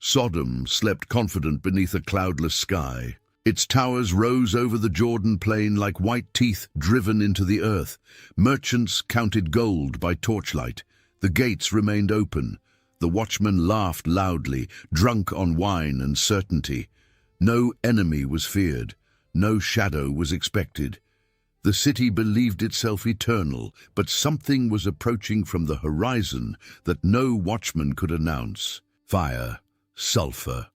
Sodom slept confident beneath a cloudless sky. Its towers rose over the Jordan plain like white teeth driven into the earth. Merchants counted gold by torchlight. The gates remained open. The watchmen laughed loudly, drunk on wine and certainty. No enemy was feared. No shadow was expected. The city believed itself eternal, but something was approaching from the horizon that no watchman could announce. Fire, sulfur.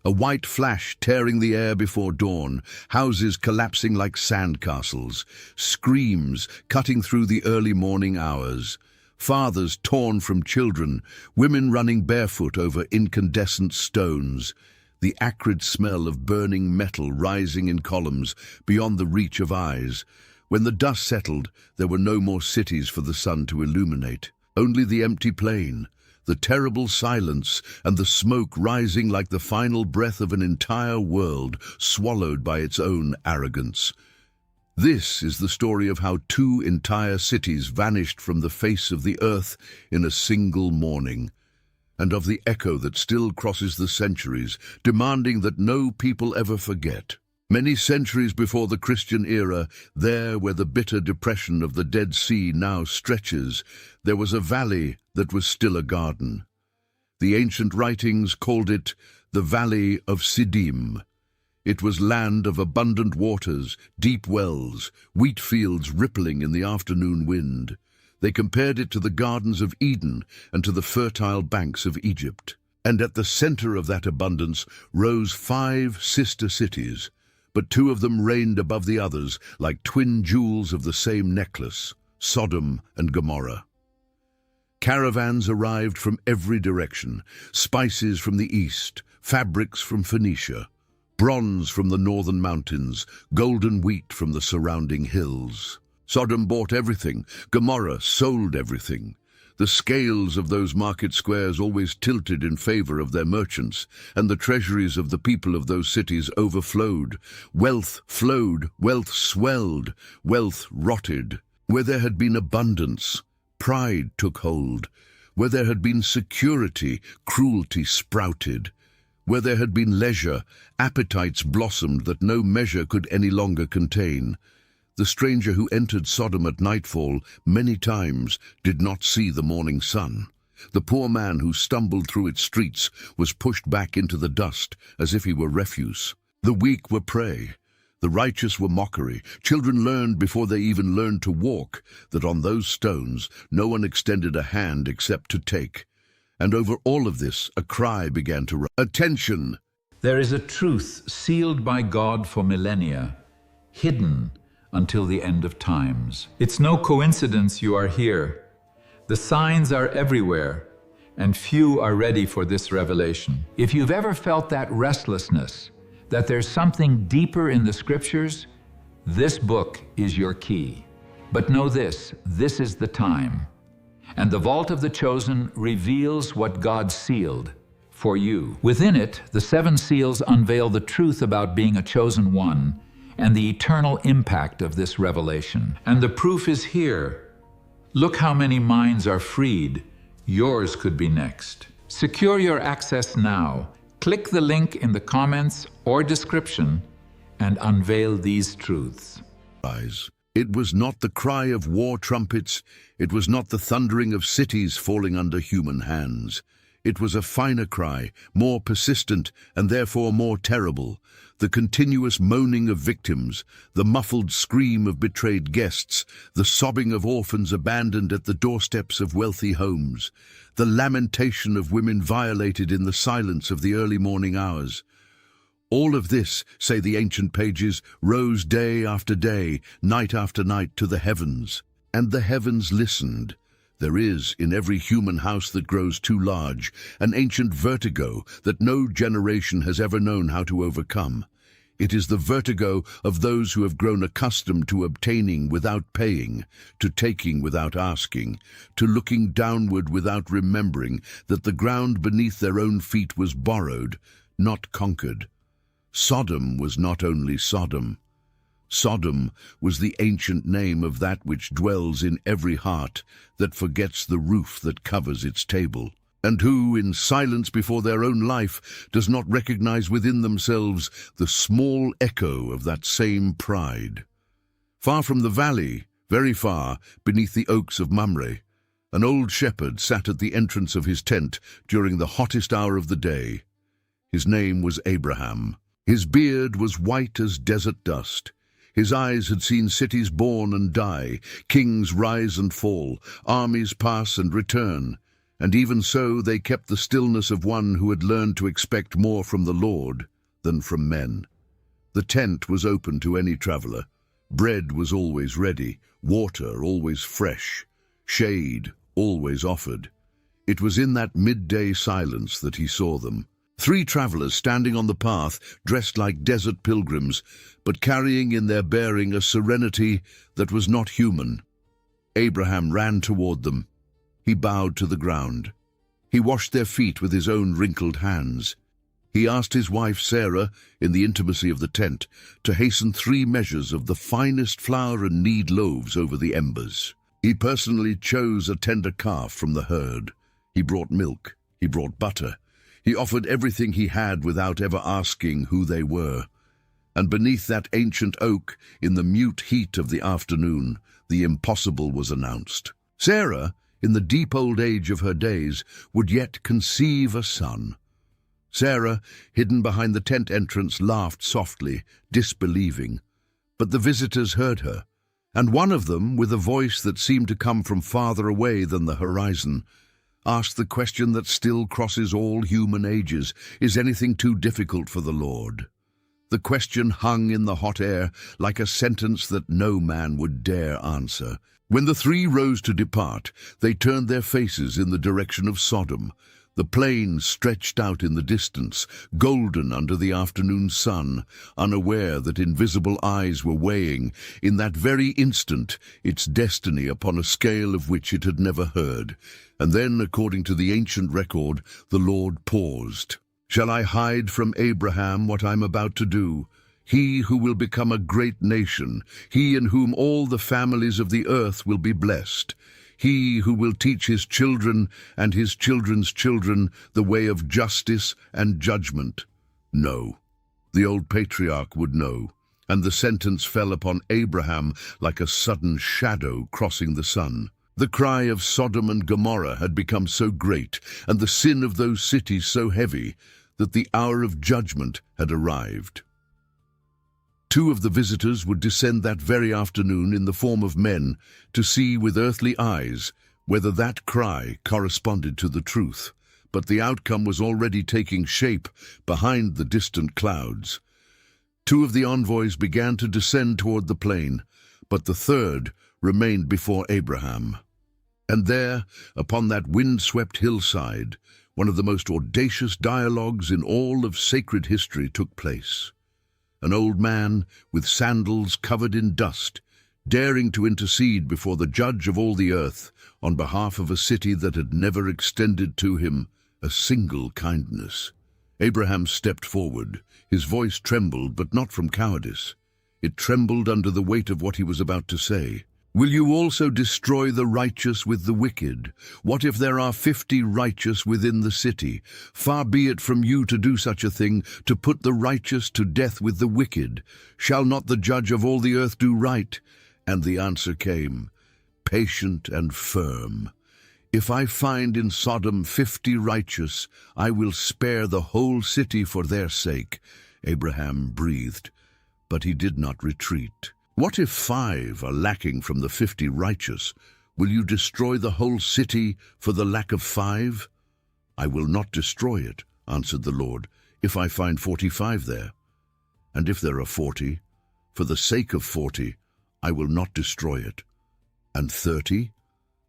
A white flash tearing the air before dawn, houses collapsing like sandcastles, screams cutting through the early morning hours, fathers torn from children, women running barefoot over incandescent stones, the acrid smell of burning metal rising in columns beyond the reach of eyes. When the dust settled, there were no more cities for the sun to illuminate, only the empty plain, the terrible silence, and the smoke rising like the final breath of an entire world swallowed by its own arrogance. This is the story of how two entire cities vanished from the face of the earth in a single morning, and of the echo that still crosses the centuries, demanding that no people ever forget. Many centuries before the Christian era, there where the bitter depression of the Dead Sea now stretches, there was a valley that was still a garden. The ancient writings called it the Valley of Sodom. It was land of abundant waters, deep wells, wheat fields rippling in the afternoon wind. They compared it to the gardens of Eden and to the fertile banks of Egypt. And at the center of that abundance rose 5 sister cities, but 2 of them reigned above the others like twin jewels of the same necklace, Sodom and Gomorrah. Caravans arrived from every direction, spices from the east, fabrics from Phoenicia, bronze from the northern mountains, golden wheat from the surrounding hills. Sodom bought everything, Gomorrah sold everything. The scales of those market squares always tilted in favor of their merchants, and the treasuries of the people of those cities overflowed. Wealth flowed, wealth swelled, wealth rotted. Where there had been abundance, pride took hold. Where there had been security, cruelty sprouted. Where there had been leisure, appetites blossomed that no measure could any longer contain. The stranger who entered Sodom at nightfall many times did not see the morning sun. The poor man who stumbled through its streets was pushed back into the dust as if he were refuse. The weak were prey. The righteous were mockery. Children learned before they even learned to walk that on those stones no one extended a hand except to take. And over all of this a cry began to rise. Attention! There is a truth sealed by God for millennia, hidden until the end of times. It's no coincidence you are here. The signs are everywhere, and few are ready for this revelation. If you've ever felt that restlessness, that there's something deeper in the scriptures, this book is your key. But know this is the time. And the vault of the chosen reveals what God sealed for you. Within it, the 7 seals unveil the truth about being a chosen one and the eternal impact of this revelation. And the proof is here. Look how many minds are freed. Yours could be next. Secure your access now. Click the link in the comments or description and unveil these truths. It was not the cry of war trumpets. It was not the thundering of cities falling under human hands. It was a finer cry, more persistent and therefore more terrible. The continuous moaning of victims, the muffled scream of betrayed guests, the sobbing of orphans abandoned at the doorsteps of wealthy homes, the lamentation of women violated in the silence of the early morning hours. All of this, say the ancient pages, rose day after day, night after night to the heavens. And the heavens listened. There is, in every human house that grows too large, an ancient vertigo that no generation has ever known how to overcome. It is the vertigo of those who have grown accustomed to obtaining without paying, to taking without asking, to looking downward without remembering that the ground beneath their own feet was borrowed, not conquered. Sodom was not only Sodom. Sodom was the ancient name of that which dwells in every heart that forgets the roof that covers its table. and who, in silence before their own life, does not recognize within themselves the small echo of that same pride. Far from the valley, very far, beneath the oaks of Mamre, an old shepherd sat at the entrance of his tent during the hottest hour of the day. His name was Abraham. His beard was white as desert dust. His eyes had seen cities born and die, kings rise and fall, armies pass and return, and even so they kept the stillness of one who had learned to expect more from the Lord than from men. The tent was open to any traveler. Bread was always ready, water always fresh, shade always offered. It was in that midday silence that he saw them. 3 travelers standing on the path, dressed like desert pilgrims, but carrying in their bearing a serenity that was not human. Abraham ran toward them. He bowed to the ground. He washed their feet with his own wrinkled hands. He asked his wife Sarah, in the intimacy of the tent, to hasten 3 measures of the finest flour and knead loaves over the embers. He personally chose a tender calf from the herd. He brought milk. He brought butter. He offered everything he had without ever asking who they were. And beneath that ancient oak, in the mute heat of the afternoon, the impossible was announced. Sarah, in the deep old age of her days, would yet conceive a son. Sarah, hidden behind the tent entrance, laughed softly, disbelieving. But the visitors heard her, and one of them, with a voice that seemed to come from farther away than the horizon, asked the question that still crosses all human ages: is anything too difficult for the Lord? The question hung in the hot air like a sentence that no man would dare answer. When the 3 rose to depart, they turned their faces in the direction of Sodom. The plain stretched out in the distance, golden under the afternoon sun, unaware that invisible eyes were weighing, in that very instant, its destiny upon a scale of which it had never heard. And then, according to the ancient record, the Lord paused. Shall I hide from Abraham what I'm about to do? He who will become a great nation, he in whom all the families of the earth will be blessed. He who will teach his children and his children's children the way of justice and judgment. No, the old patriarch would know, and the sentence fell upon Abraham like a sudden shadow crossing the sun. The cry of Sodom and Gomorrah had become so great, and the sin of those cities so heavy, that the hour of judgment had arrived. 2 of the visitors would descend that very afternoon in the form of men to see with earthly eyes whether that cry corresponded to the truth. But the outcome was already taking shape behind the distant clouds. 2 of the envoys began to descend toward the plain, but the 3rd remained before Abraham. And there, upon that wind-swept hillside, one of the most audacious dialogues in all of sacred history took place. An old man, with sandals covered in dust, daring to intercede before the judge of all the earth on behalf of a city that had never extended to him a single kindness. Abraham stepped forward. His voice trembled, but not from cowardice. It trembled under the weight of what he was about to say. Will you also destroy the righteous with the wicked? What if there are 50 righteous within the city? Far be it from you to do such a thing, to put the righteous to death with the wicked. Shall not the judge of all the earth do right? And the answer came, patient and firm. If I find in Sodom 50 righteous, I will spare the whole city for their sake. Abraham breathed, but he did not retreat. What if 5 are lacking from the 50 righteous? Will you destroy the whole city for the lack of 5? I will not destroy it, answered the Lord, if I find 45 there. And if there are 40, for the sake of 40, I will not destroy it. And 30?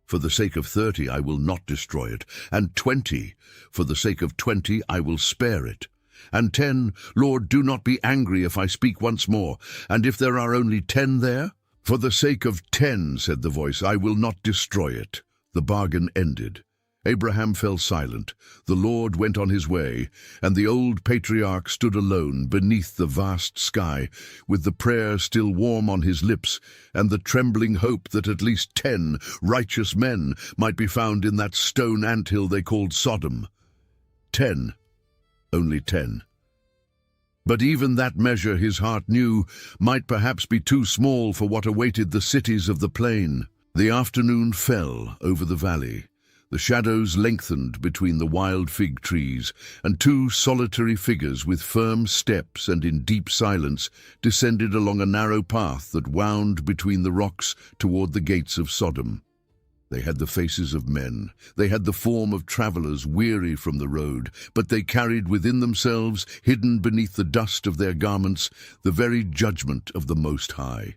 For the sake of 30, I will not destroy it. And 20? For the sake of 20, I will spare it. And 10, Lord, do not be angry if I speak once more. And if there are only 10 there? For the sake of 10, said the voice, I will not destroy it. The bargain ended. Abraham fell silent. The Lord went on his way, and the old patriarch stood alone beneath the vast sky, with the prayer still warm on his lips, and the trembling hope that at least 10 righteous men might be found in that stone anthill they called Sodom. 10. Only 10. But even that measure, his heart knew, might perhaps be too small for what awaited the cities of the plain. The afternoon fell over the valley. The shadows lengthened between the wild fig trees, and 2 solitary figures with firm steps and in deep silence descended along a narrow path that wound between the rocks toward the gates of Sodom. They had the faces of men. They had the form of travelers weary from the road, but they carried within themselves, hidden beneath the dust of their garments, the very judgment of the Most High.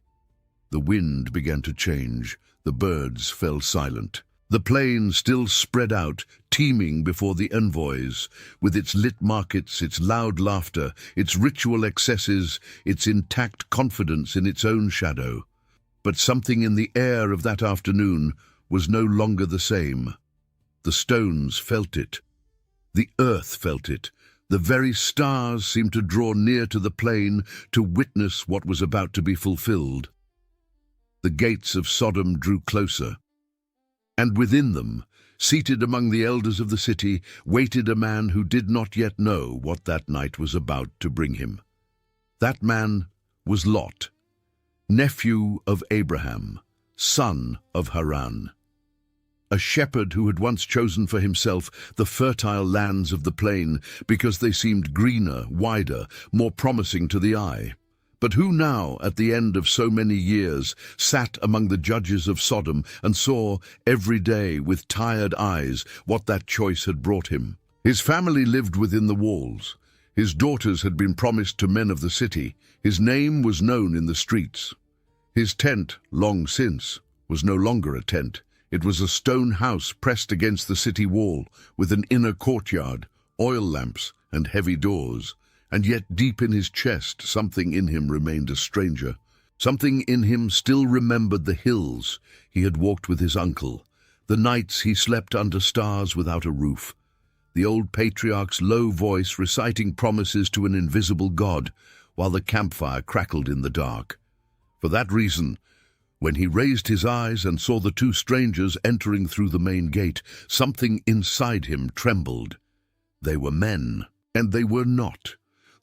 The wind began to change. The birds fell silent. The plain still spread out, teeming before the envoys, with its lit markets, its loud laughter, its ritual excesses, its intact confidence in its own shadow. But something in the air of that afternoon was no longer the same. The stones felt it. The earth felt it. The very stars seemed to draw near to the plain to witness what was about to be fulfilled. The gates of Sodom drew closer, and within them, seated among the elders of the city, waited a man who did not yet know what that night was about to bring him. That man was Lot, nephew of Abraham, son of Haran. A shepherd who had once chosen for himself the fertile lands of the plain because they seemed greener, wider, more promising to the eye. But who now, at the end of so many years, sat among the judges of Sodom and saw every day with tired eyes what that choice had brought him? His family lived within the walls. His daughters had been promised to men of the city. His name was known in the streets. His tent, long since, was no longer a tent. It was a stone house pressed against the city wall, with an inner courtyard, oil lamps, and heavy doors. And yet deep in his chest, something in him remained a stranger. Something in him still remembered the hills he had walked with his uncle, the nights he slept under stars without a roof, the old patriarch's low voice reciting promises to an invisible God, while the campfire crackled in the dark. For that reason, when he raised his eyes and saw the 2 strangers entering through the main gate, something inside him trembled. They were men, and they were not.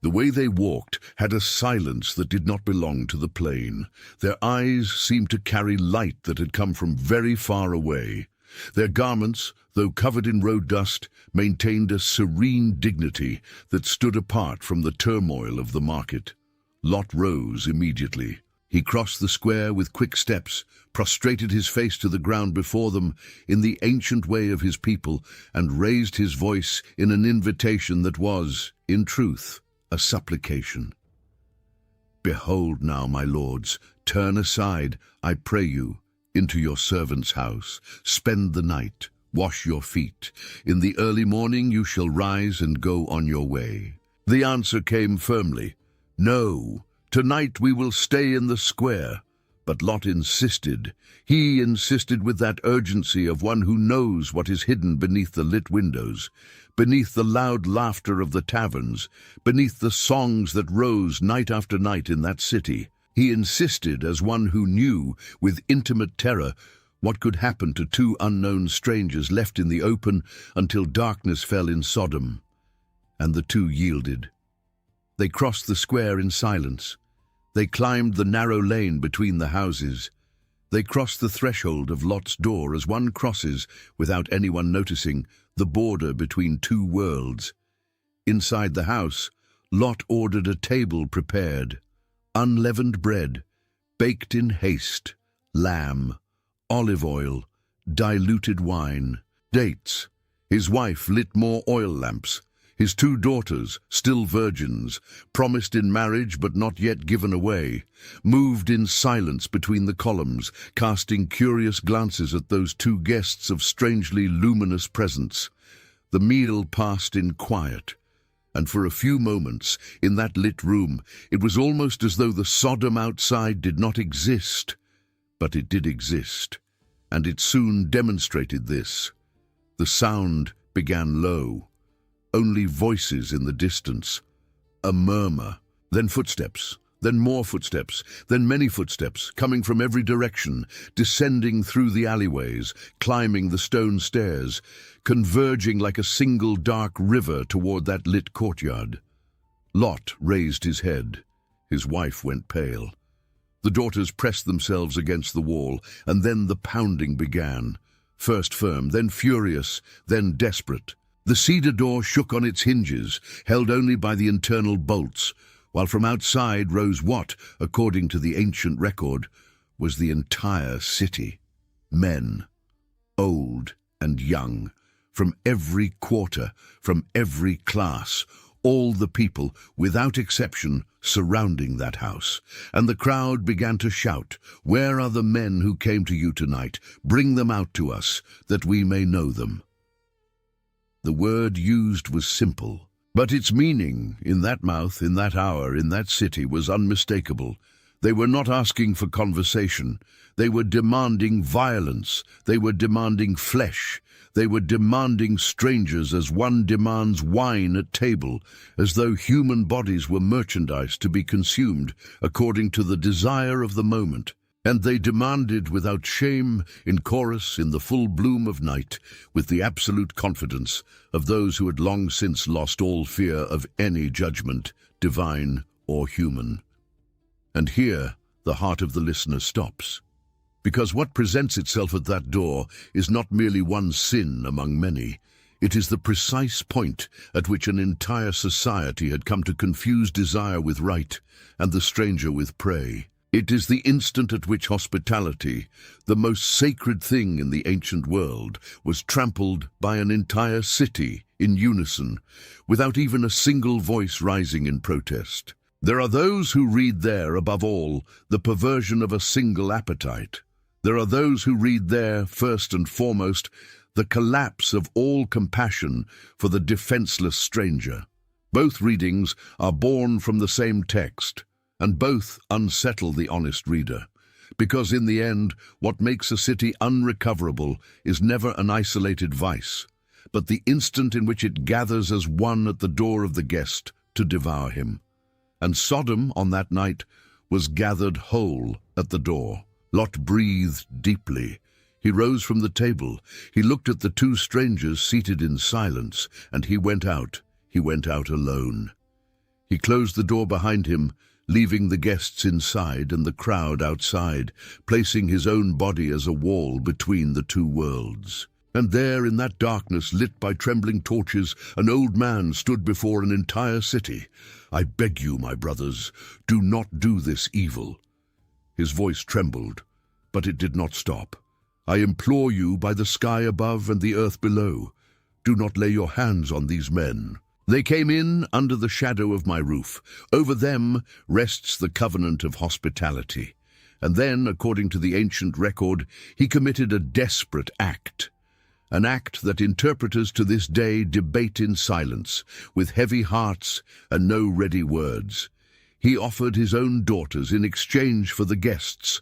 The way they walked had a silence that did not belong to the plain. Their eyes seemed to carry light that had come from very far away. Their garments, though covered in road dust, maintained a serene dignity that stood apart from the turmoil of the market. Lot rose immediately. He crossed the square with quick steps, prostrated his face to the ground before them in the ancient way of his people, and raised his voice in an invitation that was, in truth, a supplication. Behold now, my lords, turn aside, I pray you, into your servant's house. Spend the night, wash your feet. In the early morning you shall rise and go on your way. The answer came firmly, No, tonight we will stay in the square. But Lot insisted. He insisted with that urgency of one who knows what is hidden beneath the lit windows, beneath the loud laughter of the taverns, beneath the songs that rose night after night in that city. He insisted as one who knew, with intimate terror, what could happen to 2 unknown strangers left in the open until darkness fell in Sodom. And the 2 yielded. They crossed the square in silence. They climbed the narrow lane between the houses. They crossed the threshold of Lot's door as one crosses, without anyone noticing, the border between 2 worlds. Inside the house, Lot ordered a table prepared, unleavened bread, baked in haste, lamb, olive oil, diluted wine, dates. His wife lit more oil lamps. His 2 daughters, still virgins, promised in marriage but not yet given away, moved in silence between the columns, casting curious glances at those 2 guests of strangely luminous presence. The meal passed in quiet, and for a few moments, in that lit room, it was almost as though the Sodom outside did not exist. But it did exist, and it soon demonstrated this. The sound began low, only voices in the distance, a murmur, then footsteps, then more footsteps, then many footsteps, coming from every direction, descending through the alleyways, climbing the stone stairs, converging like a single dark river toward that lit courtyard. Lot raised his head. His wife went pale. The daughters pressed themselves against the wall, and then the pounding began, first firm, then furious, then desperate. The cedar door shook on its hinges, held only by the internal bolts, while from outside rose what, according to the ancient record, was the entire city. Men, old and young, from every quarter, from every class, all the people, without exception, surrounding that house. And the crowd began to shout, "Where are the men who came to you tonight? Bring them out to us, that we may know them." The word used was simple, but its meaning, in that mouth, in that hour, in that city, was unmistakable. They were not asking for conversation. They were demanding violence. They were demanding flesh. They were demanding strangers as one demands wine at table, as though human bodies were merchandise to be consumed according to the desire of the moment. And they demanded without shame, in chorus, in the full bloom of night, with the absolute confidence of those who had long since lost all fear of any judgment, divine or human. And here the heart of the listener stops. Because what presents itself at that door is not merely one sin among many. It is the precise point at which an entire society had come to confuse desire with right and the stranger with prey. It is the instant at which hospitality, the most sacred thing in the ancient world, was trampled by an entire city in unison, without even a single voice rising in protest. There are those who read there, above all, the perversion of a single appetite. There are those who read there, first and foremost, the collapse of all compassion for the defenseless stranger. Both readings are born from the same text, and both unsettle the honest reader, because in the end, what makes a city unrecoverable is never an isolated vice, but the instant in which it gathers as one at the door of the guest to devour him. And Sodom, on that night, was gathered whole at the door. Lot breathed deeply. He rose from the table. He looked at the two strangers seated in silence, and he went out. He went out alone. He closed the door behind him, leaving the guests inside and the crowd outside, placing his own body as a wall between the two worlds. And there, in that darkness lit by trembling torches, an old man stood before an entire city. "I beg you, my brothers, do not do this evil." His voice trembled, but it did not stop. "I implore you by the sky above and the earth below, do not lay your hands on these men. They came in under the shadow of my roof. Over them rests the covenant of hospitality." And then, according to the ancient record, he committed a desperate act. An act that interpreters to this day debate in silence, with heavy hearts and no ready words. He offered his own daughters in exchange for the guests.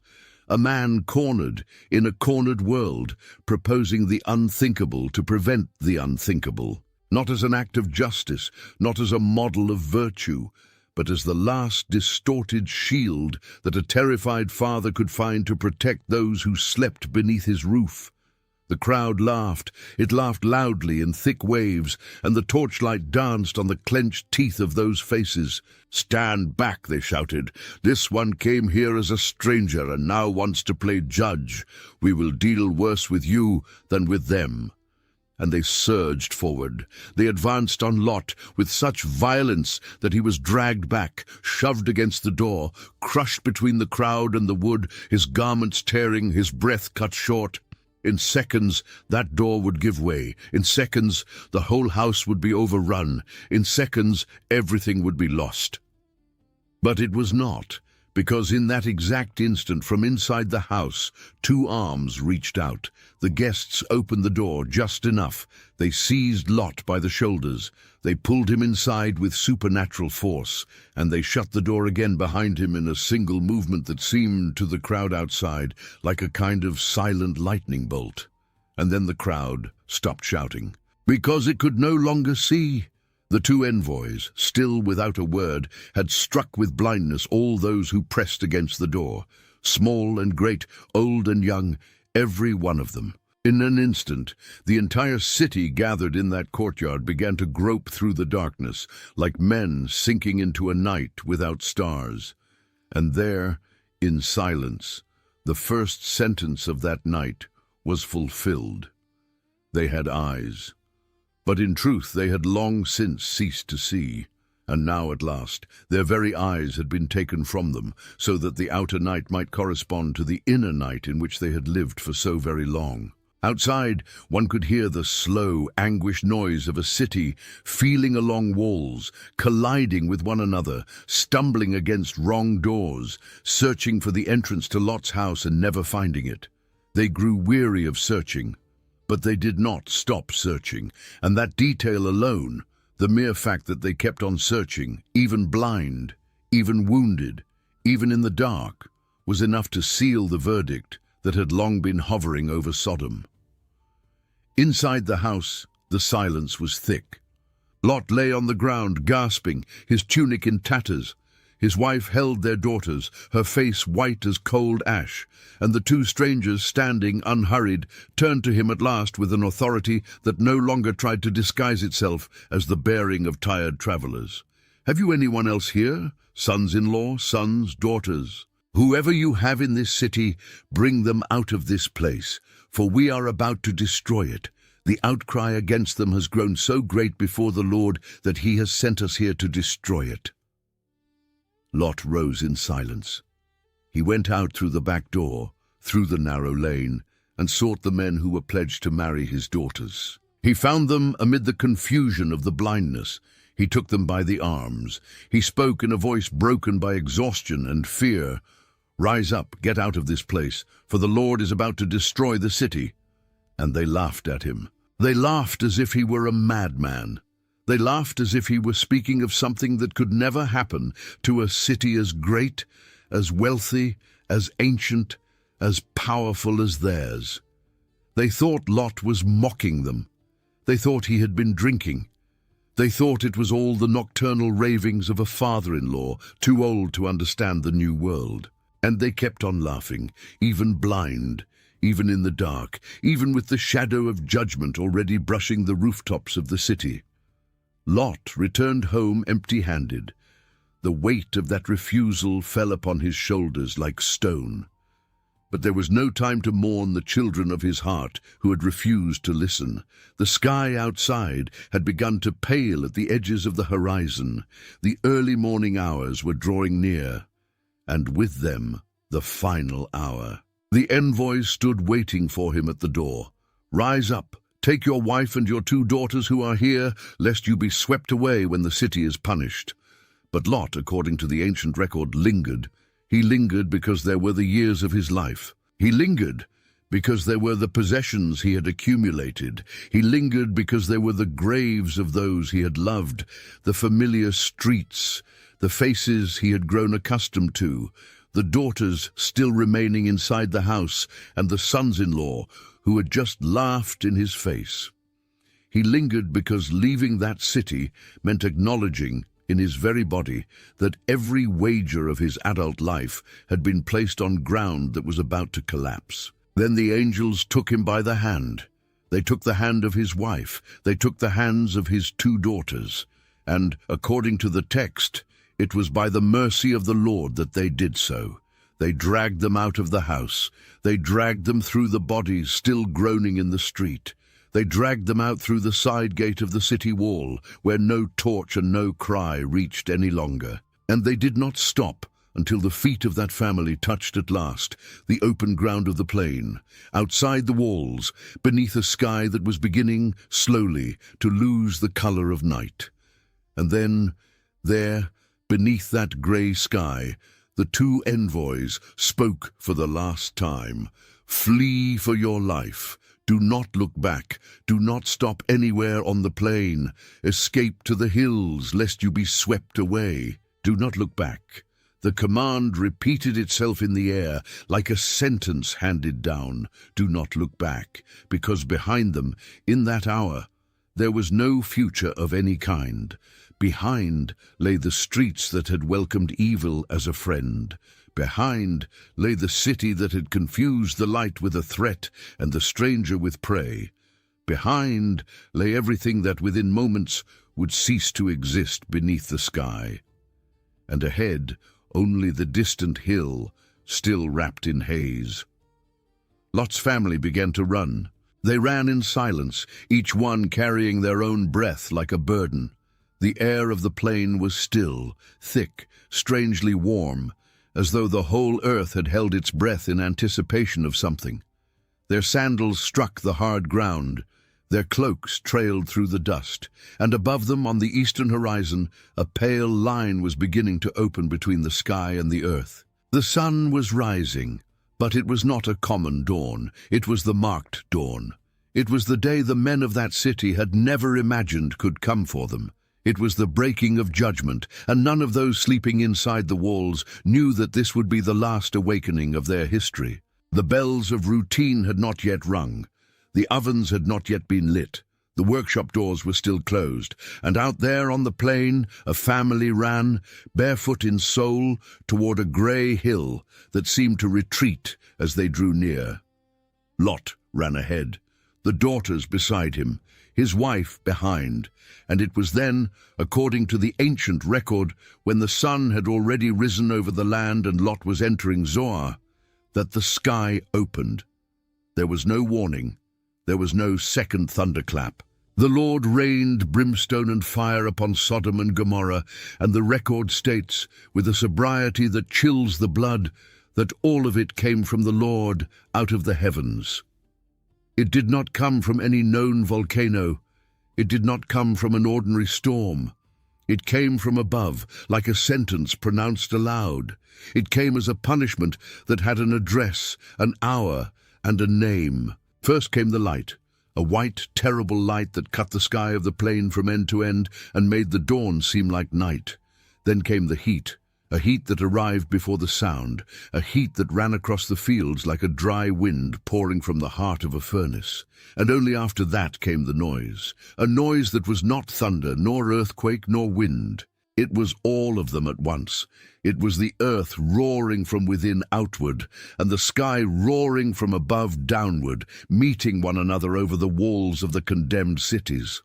A man cornered in a cornered world, proposing the unthinkable to prevent the unthinkable. Not as an act of justice, not as a model of virtue, but as the last distorted shield that a terrified father could find to protect those who slept beneath his roof. The crowd laughed. It laughed loudly in thick waves, and the torchlight danced on the clenched teeth of those faces. "Stand back," they shouted. "This one came here as a stranger and now wants to play judge. We will deal worse with you than with them." And they surged forward. They advanced on Lot with such violence that he was dragged back, shoved against the door, crushed between the crowd and the wood, his garments tearing, his breath cut short. In seconds, that door would give way. In seconds, the whole house would be overrun. In seconds, everything would be lost. But it was not, because in that exact instant, from inside the house, two arms reached out. The guests opened the door just enough. They seized Lot by the shoulders. They pulled him inside with supernatural force, and they shut the door again behind him in a single movement that seemed to the crowd outside like a kind of silent lightning bolt. And then the crowd stopped shouting, because it could no longer see. The two envoys, still without a word, had struck with blindness all those who pressed against the door, small and great, old and young, every one of them. In an instant, the entire city gathered in that courtyard began to grope through the darkness, like men sinking into a night without stars. And there, in silence, the first sentence of that night was fulfilled. They had eyes, but in truth they had long since ceased to see. And now at last their very eyes had been taken from them, so that the outer night might correspond to the inner night in which they had lived for so very long. Outside, one could hear the slow, anguished noise of a city feeling along walls, colliding with one another, stumbling against wrong doors, searching for the entrance to Lot's house and never finding it. They grew weary of searching, but they did not stop searching, and that detail alone, the mere fact that they kept on searching, even blind, even wounded, even in the dark, was enough to seal the verdict that had long been hovering over Sodom. Inside the house, the silence was thick. Lot lay on the ground, gasping, his tunic in tatters. His wife held their daughters, her face white as cold ash, and the two strangers, standing unhurried, turned to him at last with an authority that no longer tried to disguise itself as the bearing of tired travelers. "Have you anyone else here? Sons-in-law, sons, daughters? Whoever you have in this city, bring them out of this place, for we are about to destroy it. The outcry against them has grown so great before the Lord that he has sent us here to destroy it." Lot rose in silence. He went out through the back door, through the narrow lane, and sought the men who were pledged to marry his daughters. He found them amid the confusion of the blindness. He took them by the arms. He spoke in a voice broken by exhaustion and fear. "Rise up, get out of this place, for the Lord is about to destroy the city." And they laughed at him. They laughed as if he were a madman. They laughed as if he were speaking of something that could never happen to a city as great, as wealthy, as ancient, as powerful as theirs. They thought Lot was mocking them. They thought he had been drinking. They thought it was all the nocturnal ravings of a father-in-law, too old to understand the new world. And they kept on laughing, even blind, even in the dark, even with the shadow of judgment already brushing the rooftops of the city. Lot returned home empty-handed. The weight of that refusal fell upon his shoulders like stone. But there was no time to mourn the children of his heart who had refused to listen. The sky outside had begun to pale at the edges of the horizon. The early morning hours were drawing near, and with them the final hour. The envoys stood waiting for him at the door. "Rise up, take your wife and your two daughters who are here, lest you be swept away when the city is punished." But Lot, according to the ancient record, lingered. He lingered because there were the years of his life. He lingered because there were the possessions he had accumulated. He lingered because there were the graves of those he had loved, the familiar streets, the faces he had grown accustomed to, the daughters still remaining inside the house, and the sons-in-law who had just laughed in his face. He lingered because leaving that city meant acknowledging in his very body that every wager of his adult life had been placed on ground that was about to collapse. Then the angels took him by the hand. They took the hand of his wife. They took the hands of his two daughters. And, according to the text, it was by the mercy of the Lord that they did so. They dragged them out of the house. They dragged them through the bodies still groaning in the street. They dragged them out through the side gate of the city wall, where no torch and no cry reached any longer. And they did not stop until the feet of that family touched at last the open ground of the plain, outside the walls, beneath a sky that was beginning, slowly, to lose the color of night. And then, there, beneath that grey sky, the two envoys spoke for the last time. "Flee for your life. Do not look back. Do not stop anywhere on the plain. Escape to the hills, lest you be swept away. Do not look back. The command repeated itself in the air, like a sentence handed down. Do not look back, because behind them, in that hour, there was no future of any kind. Behind lay the streets that had welcomed evil as a friend. Behind lay the city that had confused the light with a threat and the stranger with prey. Behind lay everything that within moments would cease to exist beneath the sky. And ahead, only the distant hill, still wrapped in haze. Lot's family began to run. They ran in silence, each one carrying their own breath like a burden. The air of the plain was still, thick, strangely warm, as though the whole earth had held its breath in anticipation of something. Their sandals struck the hard ground. Their cloaks trailed through the dust, and above them on the eastern horizon a pale line was beginning to open between the sky and the earth. The sun was rising, but it was not a common dawn. It was the marked dawn. It was the day the men of that city had never imagined could come for them. It was the breaking of judgment, and none of those sleeping inside the walls knew that this would be the last awakening of their history. The bells of routine had not yet rung. The ovens had not yet been lit. The workshop doors were still closed, and out there on the plain a family ran, barefoot in sole, toward a grey hill that seemed to retreat as they drew near. Lot ran ahead, the daughters beside him, his wife behind, and it was then, according to the ancient record, when the sun had already risen over the land and Lot was entering Zoar, that the sky opened. There was no warning. There was no second thunderclap. The Lord rained brimstone and fire upon Sodom and Gomorrah, and the record states, with a sobriety that chills the blood, that all of it came from the Lord out of the heavens. It did not come from any known volcano. It did not come from an ordinary storm. It came from above, like a sentence pronounced aloud. It came as a punishment that had an address, an hour, and a name. First came the light, a white, terrible light that cut the sky of the plain from end to end and made the dawn seem like night. Then came the heat, a heat that arrived before the sound, a heat that ran across the fields like a dry wind pouring from the heart of a furnace. And only after that came the noise, a noise that was not thunder, nor earthquake, nor wind. It was all of them at once. It was the earth roaring from within outward, and the sky roaring from above downward, meeting one another over the walls of the condemned cities.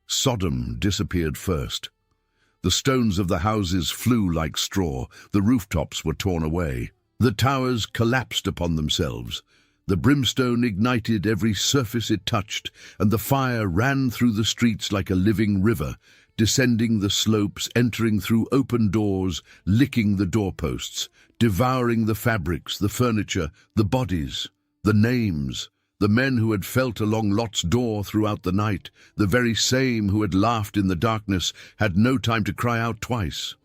Sodom disappeared first. The stones of the houses flew like straw, the rooftops were torn away. The towers collapsed upon themselves. The brimstone ignited every surface it touched, and the fire ran through the streets like a living river, descending the slopes, entering through open doors, licking the doorposts, devouring the fabrics, the furniture, the bodies, the names, the men who had felt along Lot's door throughout the night, the very same who had laughed in the darkness, had no time to cry out twice.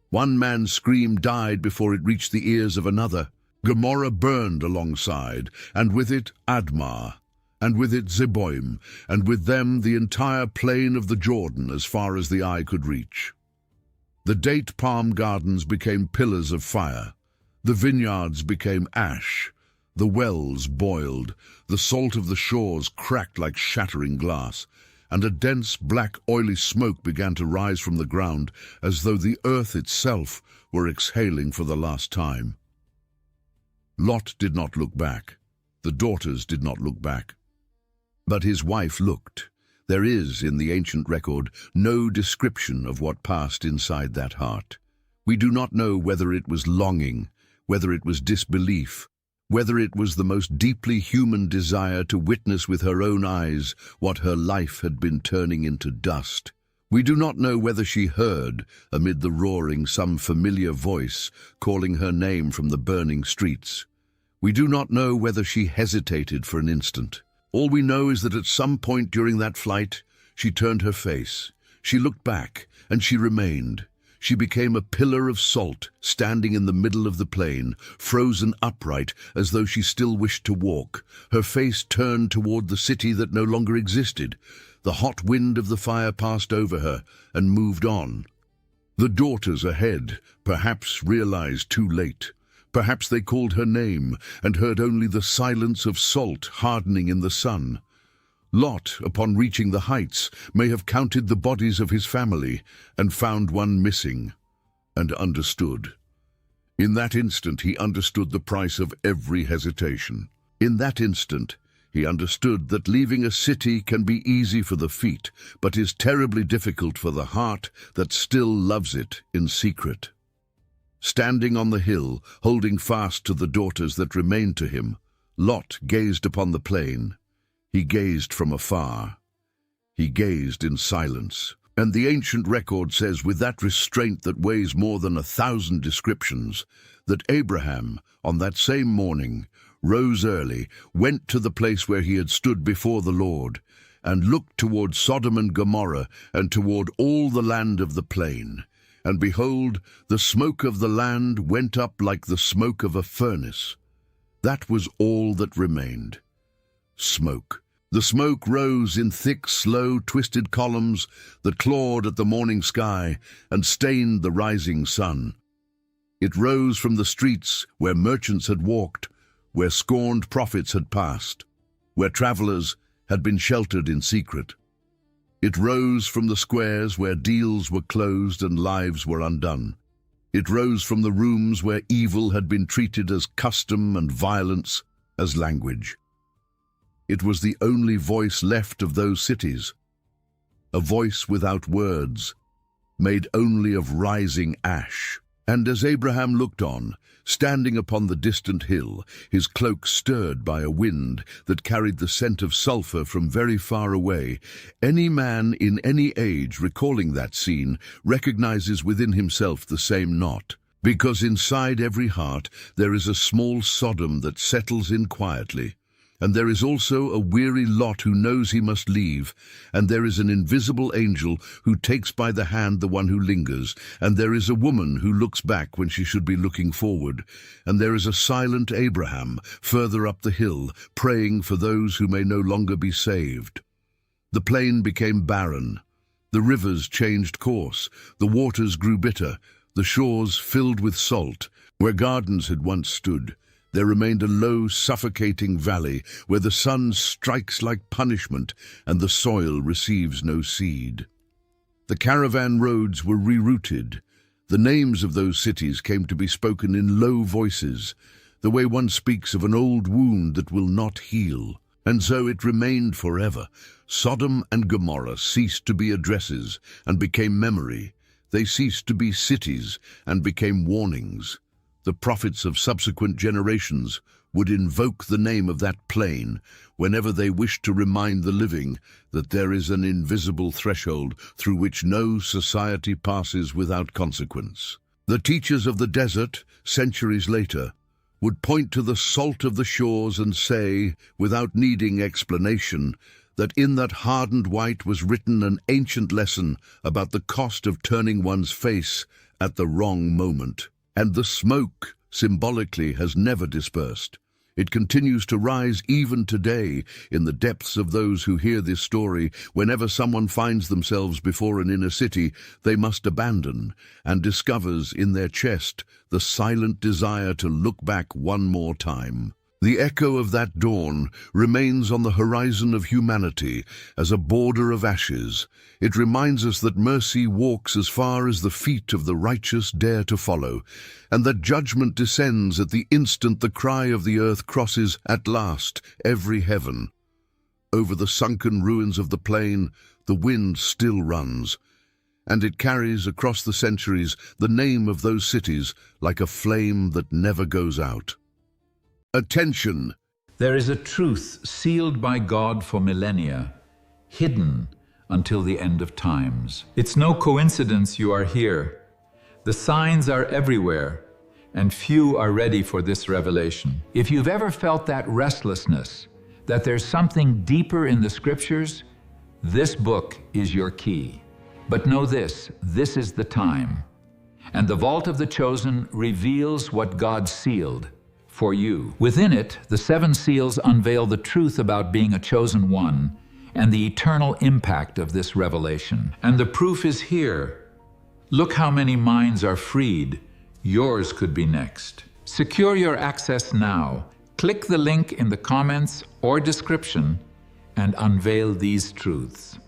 One man's scream died before it reached the ears of another. Gomorrah burned alongside, and with it Admah, and with it Zeboim, and with them the entire plain of the Jordan as far as the eye could reach. The date palm gardens became pillars of fire. The vineyards became ash. The wells boiled. The salt of the shores cracked like shattering glass, and a dense, black, oily smoke began to rise from the ground as though the earth itself were exhaling for the last time. Lot did not look back. The daughters did not look back. But his wife looked. There is, in the ancient record, no description of what passed inside that heart. We do not know whether it was longing, whether it was disbelief, whether it was the most deeply human desire to witness with her own eyes what her life had been turning into dust. We do not know whether she heard, amid the roaring, some familiar voice calling her name from the burning streets. We do not know whether she hesitated for an instant. All we know is that at some point during that flight, she turned her face. She looked back, and she remained. She became a pillar of salt, standing in the middle of the plain, frozen upright as though she still wished to walk, her face turned toward the city that no longer existed. The hot wind of the fire passed over her and moved on. The daughters ahead perhaps realized too late. Perhaps they called her name and heard only the silence of salt hardening in the sun. Lot, upon reaching the heights, may have counted the bodies of his family and found one missing, and understood. In that instant he understood the price of every hesitation. In that instant he understood that leaving a city can be easy for the feet, but is terribly difficult for the heart that still loves it in secret. Standing on the hill, holding fast to the daughters that remained to him, Lot gazed upon the plain. He gazed from afar. He gazed in silence. And the ancient record says, with that restraint that weighs more than 1,000 descriptions, that Abraham, on that same morning, rose early, went to the place where he had stood before the Lord, and looked toward Sodom and Gomorrah, and toward all the land of the plain. And behold, the smoke of the land went up like the smoke of a furnace. That was all that remained. Smoke. The smoke rose in thick, slow, twisted columns that clawed at the morning sky and stained the rising sun. It rose from the streets where merchants had walked, where scorned prophets had passed, where travelers had been sheltered in secret. It rose from the squares where deals were closed and lives were undone. It rose from the rooms where evil had been treated as custom and violence as language. It was the only voice left of those cities, a voice without words, made only of rising ash. And as Abraham looked on, standing upon the distant hill, his cloak stirred by a wind that carried the scent of sulphur from very far away, any man in any age recalling that scene recognizes within himself the same knot. Because inside every heart there is a small Sodom that settles in quietly. And there is also a weary Lot who knows he must leave, and there is an invisible angel who takes by the hand the one who lingers, and there is a woman who looks back when she should be looking forward, and there is a silent Abraham further up the hill, praying for those who may no longer be saved. The plain became barren, the rivers changed course, the waters grew bitter, the shores filled with salt, where gardens had once stood. There remained a low, suffocating valley where the sun strikes like punishment and the soil receives no seed. The caravan roads were rerouted. The names of those cities came to be spoken in low voices, the way one speaks of an old wound that will not heal. And so it remained forever. Sodom and Gomorrah ceased to be addresses and became memory. They ceased to be cities and became warnings. The prophets of subsequent generations would invoke the name of that plain whenever they wished to remind the living that there is an invisible threshold through which no society passes without consequence. The teachers of the desert, centuries later, would point to the salt of the shores and say, without needing explanation, that in that hardened white was written an ancient lesson about the cost of turning one's face at the wrong moment. And the smoke, symbolically, has never dispersed. It continues to rise even today in the depths of those who hear this story. Whenever someone finds themselves before an inner city they must abandon, and discovers in their chest the silent desire to look back one more time. The echo of that dawn remains on the horizon of humanity as a border of ashes. It reminds us that mercy walks as far as the feet of the righteous dare to follow, and that judgment descends at the instant the cry of the earth crosses at last every heaven. Over the sunken ruins of the plain, the wind still runs, and it carries across the centuries the name of those cities like a flame that never goes out. Attention! There is a truth sealed by God for millennia, hidden until the end of times. It's no coincidence you are here. The signs are everywhere, and few are ready for this revelation. If you've ever felt that restlessness, that there's something deeper in the scriptures, this book is your key. But know this is the time. And the vault of the chosen reveals what God sealed for you. Within it, the 7 seals unveil the truth about being a chosen one and the eternal impact of this revelation. And the proof is here. Look how many minds are freed. Yours could be next. Secure your access now. Click the link in the comments or description and unveil these truths.